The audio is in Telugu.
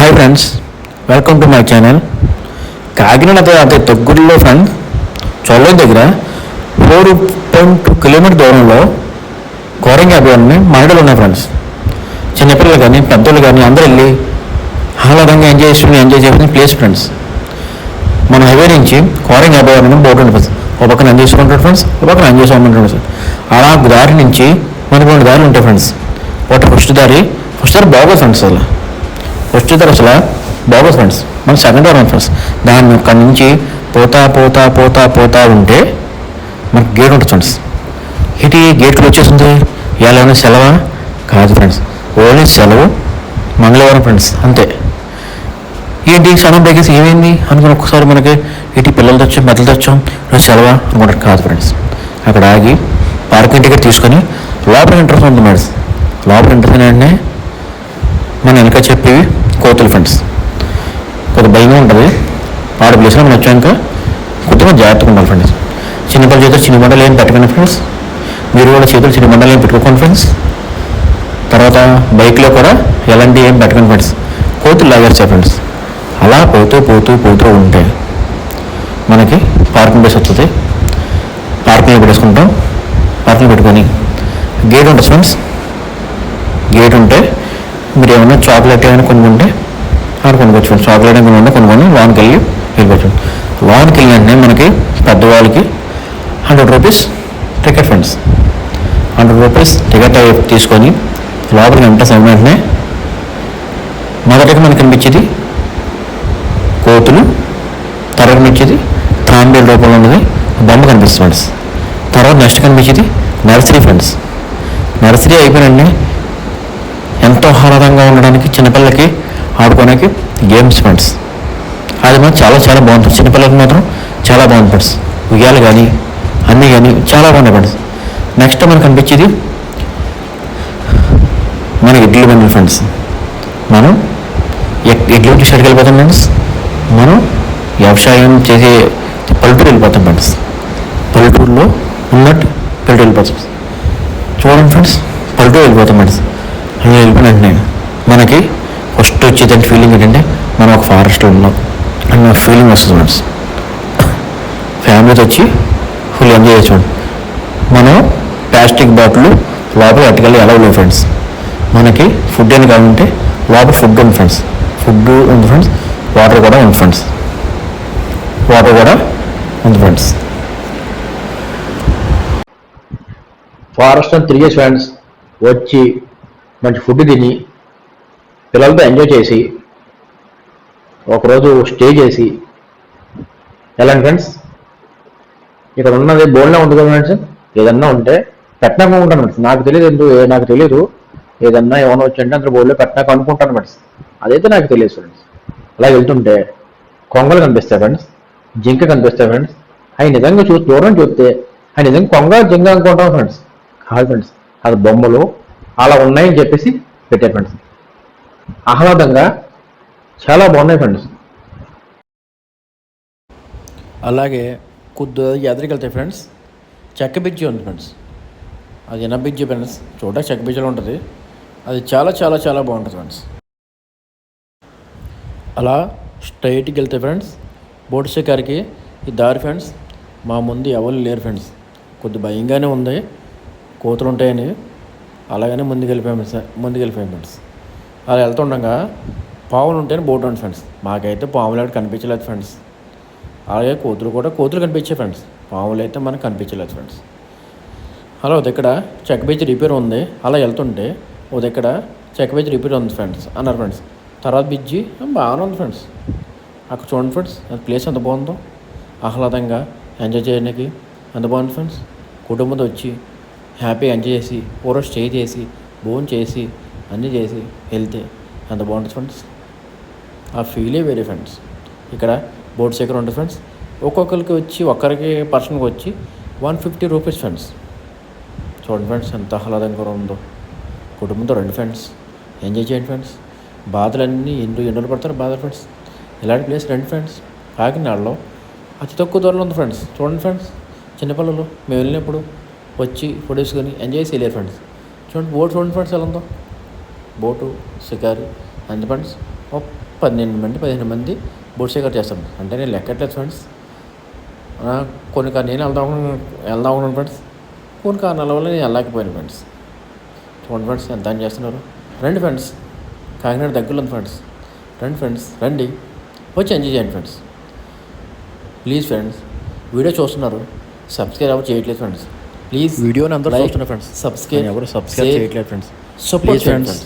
Hi friends, welcome to my channel. Kakinada అదే తొగ్గుల్లో ఫ్రెండ్స్ చొల్లం దగ్గర 4.2 కిలోమీటర్ దూరంలో కోరంగి అభయాన్ని మహిళలు ఉన్నాయి ఫ్రెండ్స్. చిన్నపిల్లలు కానీ పెద్దలు కానీ అందరూ వెళ్ళి ఆహ్లాదంగా ఎంజాయ్ చేసిన ప్లేస్ ఫ్రెండ్స్. మన హైవే నుంచి కోరంగి అభయాన్ని బోట్ ఉంటుంది. ఒక పక్కన ఎంజాయ్ చేసుకుంటారు ఫ్రెండ్స్, ఒక పక్కన ఎంజాయ్ చేసుకుంటారు ఫ్రెండ్స్. అలా దారి నుంచి మనకు 2 దారులు ఉంటాయి ఫ్రెండ్స్. ఒకటి ఫస్ట్ దారి బాగోదు ఫ్రెండ్స్. ఫస్ట్ దారి అసలు బాగోదు ఫ్రెండ్స్. మన సెకండ్ దారి ఉంది ఫ్రెండ్స్. దాన్ని అక్కడి నుంచి పోతా ఉంటే మనకి గేట్ ఉంటుంది ఫ్రెండ్స్. ఇటు గేట్లు వచ్చేసింది. ఇవాళ ఏమైనా సెలవా? కాదు ఫ్రెండ్స్, ఓన్లీ సెలవు మంగళవారం ఫ్రెండ్స్, అంతే. ఏంటి సడన్ బ్రేకేసి ఏమైంది అనుకుని ఒక్కసారి మనకి ఇటు పిల్లలు తెచ్చాం మెదలు తెచ్చాం రోజు సెలవా అనుకుంటారు. కాదు ఫ్రెండ్స్, అక్కడ ఆగి పార్కింగ్ టికెట్ తీసుకొని లోపల ఇంట్రెస్ట్ ఉంది ఫ్రెండ్స్. లోపల ఇంట్రెస్ట్ అంటే మన వెనక చెప్పేవి కోతులు ఫ్రెండ్స్. కొద్దిగా భయంగా ఉంటుంది. ఆడ ప్లేస్లో మనం వచ్చాక కొద్దిగా జాగ్రత్తగా ఉండాలి ఫ్రెండ్స్. చిన్నపిల్లల చేతులు చిన్న మండలు ఏం పెట్టుకోండి ఫ్రెండ్స్. మీరు కూడా చేతులు చిన్న మండలు ఏం పెట్టుకోండి ఫ్రెండ్స్. తర్వాత బైక్లో కూడా ఎలాంటి ఏం పెట్టుకోండి ఫ్రెండ్స్. కోతులు లాగేస్తాయి ఫ్రెండ్స్. అలా పోతూ ఉంటే మనకి పార్కింగ్ ప్లేస్ వస్తుంది. పార్కింగ్ పెట్టేసుకుంటాం. పార్కింగ్ పెట్టుకొని గేట్ ఉంటుంది ఫ్రెండ్స్. గేట్ ఉంటే మీరు ఏమన్నా చాక్లెట్ ఏమైనా కొనుక్కుంటే ఆడ కొనుక్కోవచ్చు ఫ్రెండ్స్. చాక్లెట్ ఏమైనా కొనుక్కొని లోన్కి వెళ్ళిపోవచ్చు. లోన్కి వెళ్ళినంటే మనకి పెద్దవాళ్ళకి 100 rupees ticket friends. 100 rupees ticket తీసుకొని లోపలికి వెంటనే మొదటగా మనకు కనిపించేది కోతులు, తర్వాత కనిపించేది తాంబేలు రూపంలో ఉన్నది బొమ్మ కనిపిస్తుంది ఫ్రెండ్స్. తర్వాత నెక్స్ట్ కనిపించేది నర్సరీ ఫ్రెండ్స్. నర్సరీ అయిపోయినండి ఎంతో ఆహ్లాదంగా ఉండడానికి చిన్నపిల్లలకి ఆడుకోవడానికి గేమ్స్ ఫ్రెండ్స్. అది మాత్రం చాలా బాగుంటుంది. చిన్నపిల్లలకి మాత్రం చాలా బాగుంది ఫ్రెండ్స్. ఉయ్యాలు కానీ అన్నీ కానీ చాలా బాగున్నాయి ఫ్రెండ్స్. నెక్స్ట్ మనకు కనిపించేది మన ఇడ్లీ బండ్లు ఫ్రెండ్స్. మనం ఇడ్లీ షర్ట్కి వెళ్ళిపోతాం ఫ్రెండ్స్. మనం వ్యవసాయం చేసే పల్లెటూరు వెళ్ళిపోతాం ఫ్రెండ్స్. పల్లెటూరులో ఉన్నట్టు పల్లెటూరు వెళ్ళిపోతాం. చూడండి ఫ్రెండ్స్, పల్లెటూరు వెళ్ళిపోతాం ఫ్రెండ్స్. అలా వెళ్ళిపోయిన వెంటనే మనకి ఫస్ట్ వచ్చేదంటే ఫీలింగ్ ఏంటంటే మనం ఒక ఫారెస్ట్లో ఉన్నాం అన్న ఫీలింగ్ వస్తుంది ఫ్రెండ్స్. ఫ్యామిలీతో వచ్చి ఫుల్ ఎంజాయ్ చేసుకోండి. మనం ప్లాస్టిక్ బాటిల్ లోపల అట్టుకెళ్ళి ఎలా లేవు ఫ్రెండ్స్. మనకి ఫుడ్ అని కావాలంటే లోపల ఫుడ్ ఉంది ఫ్రెండ్స్. ఫుడ్ ఉంది ఫ్రెండ్స్. వాటర్ కూడా ఉంది ఫ్రెండ్స్. ఫారెస్ట్ అని తిరిగేసి ఫ్రెండ్స్ వచ్చి మంచి ఫుడ్ తిని పిల్లలతో ఎంజాయ్ చేసి ఒకరోజు స్టే చేసి వెళ్ళండి ఫ్రెండ్స్. ఇక్కడ ఉన్నది బోర్డులో ఉంటుంది కదా ఫ్రెండ్స్. ఏదన్నా ఉంటే పెట్టినాక ఉంటాను ఫ్రెండ్స్. నాకు తెలియదు ఏదన్నా ఏమైనా వచ్చంటే అందరూ బోర్డులో పెట్టినాక అనుకుంటాను ఫ్రెండ్స్. అదైతే నాకు తెలియదు ఫ్రెండ్స్. అలా వెళ్తుంటే కొంగలు కనిపిస్తాయి ఫ్రెండ్స్, జింక కనిపిస్తాయి ఫ్రెండ్స్. అవి నిజంగా దూరం చూస్తే అవి నిజంగా కొంగ జింక అనుకుంటాం ఫ్రెండ్స్. కాదు ఫ్రెండ్స్, అది బొమ్మలు అలా ఉన్నాయని చెప్పేసి పెట్టారు ఫ్రెండ్స్. ఆహ్లాదంగా చాలా బాగున్నాయి ఫ్రెండ్స్. అలాగే కొద్దిగా ఎదురుకి వెళ్తాయి ఫ్రెండ్స్. చెక్క బ్రిడ్జి ఉంది ఫ్రెండ్స్. అది ఎన్న బ్రిడ్జి ఫ్రెండ్స్. చూడడానికి చెక్క బ్రిడ్జిలో ఉంటుంది. అది చాలా బాగుంటుంది ఫ్రెండ్స్. అలా స్ట్రైట్కి వెళ్తే ఫ్రెండ్స్ బోట్ షికార్కి ఈ దారి ఫ్రెండ్స్. మా ముందు ఎవరు లేరు ఫ్రెండ్స్. కొద్ది భయంగానే ఉంది, కోతులు ఉంటాయని. అలాగనే ముందుకెళ్ళిపోయాం ఫ్రెండ్స్. అలా వెళ్తుండగా పావులు ఉంటాయని బోట్ ఉంది ఫ్రెండ్స్. మాకైతే పాములు అయితే కనిపించలేదు ఫ్రెండ్స్. అలాగే కోతులు కనిపించాయి ఫ్రెండ్స్. పాములు అయితే మనకు కనిపించలేదు ఫ్రెండ్స్. అలా దగ్గర చెక్ బ్రిడ్జ్ రిపేర్ ఉంది. అలా వెళ్తుంటే ఓ దగ్గర చెక్ బ్రిడ్జ్ రిపేర్ ఉంది ఫ్రెండ్స్ అన్నారు ఫ్రెండ్స్. తర్వాత బ్రిడ్జి బాగానే ఉంది ఫ్రెండ్స్. అక్కడ చూడండి ఫ్రెండ్స్, ప్లేస్ ఎంత బాగుందో. ఆహ్లాదంగా ఎంజాయ్ చేయడానికి ఎంత బాగుంది ఫ్రెండ్స్. కుటుంబంతో వచ్చి హ్యాపీగా ఎంజాయ్ చేసి పూర్వ స్టే చేసి భోజనం చేసి అన్నీ చేసి వెళ్తే ఎంత బాగుంటుంది ఫ్రెండ్స్. ఆ ఫీలే వేరే ఫ్రెండ్స్. ఇక్కడ బోట్ షికార్ ఉంటుంది ఫ్రెండ్స్. ఒక్కరికి పర్సన్కి వచ్చి 150 రూపీస్ ఫ్రెండ్స్. చూడండి ఫ్రెండ్స్ ఎంత ఆహ్లాదంగా ఉందో. కుటుంబంతో రండి ఫ్రెండ్స్, ఎంజాయ్ చేయండి ఫ్రెండ్స్. బాధలన్నీ ఎండలు పడతారు బాధలు ఫ్రెండ్స్. ఇలాంటి ప్లేస్ రండి ఫ్రెండ్స్. కాకినాడలో అతి తక్కువ దూరంలో ఉంది ఫ్రెండ్స్. చూడండి ఫ్రెండ్స్, చిన్నపిల్లలు మేము వెళ్ళినప్పుడు వచ్చి ఫోటో తీసుకొని ఎంజాయ్ చేసి వెళ్ళారు ఫ్రెండ్స్. చూడండి బోట్ చూడండి ఫ్రెండ్స్ ఎలా ఉందో. బోటు షికారు అంతే ఫ్రెండ్స్. 15 మంది బోట్ షికారు చేస్తాం. అంటే నేను లెక్కట్లేదు ఫ్రెండ్స్. కొన్ని నేను వెళ్దాం ఉన్నాను ఫ్రెండ్స్. కొన్ని కారణాల వల్ల నేను వెళ్ళలేకపోయాను ఫ్రెండ్స్. చూడండి ఫ్రెండ్స్ ఎంత అని చేస్తున్నారు. రండి ఫ్రెండ్స్, కాకినాడ దగ్గరలో ఉంది ఫ్రెండ్స్. రండి ఫ్రెండ్స్, రండి, వచ్చి ఎంజాయ్ చేయండి ఫ్రెండ్స్. ప్లీజ్ ఫ్రెండ్స్, వీడియో చూస్తున్నారు, సబ్స్క్రైబ్ ఎవరు చేయట్లేదు ఫ్రెండ్స్. ప్లీజ్ వీడియోని అందరూ చూస్తున్నారు ఫ్రెండ్స్, సబ్స్క్రైబ్ ఎవరు సబ్స్క్రైబ్ చేయట్లేదు ఫ్రెండ్స్. Support friends.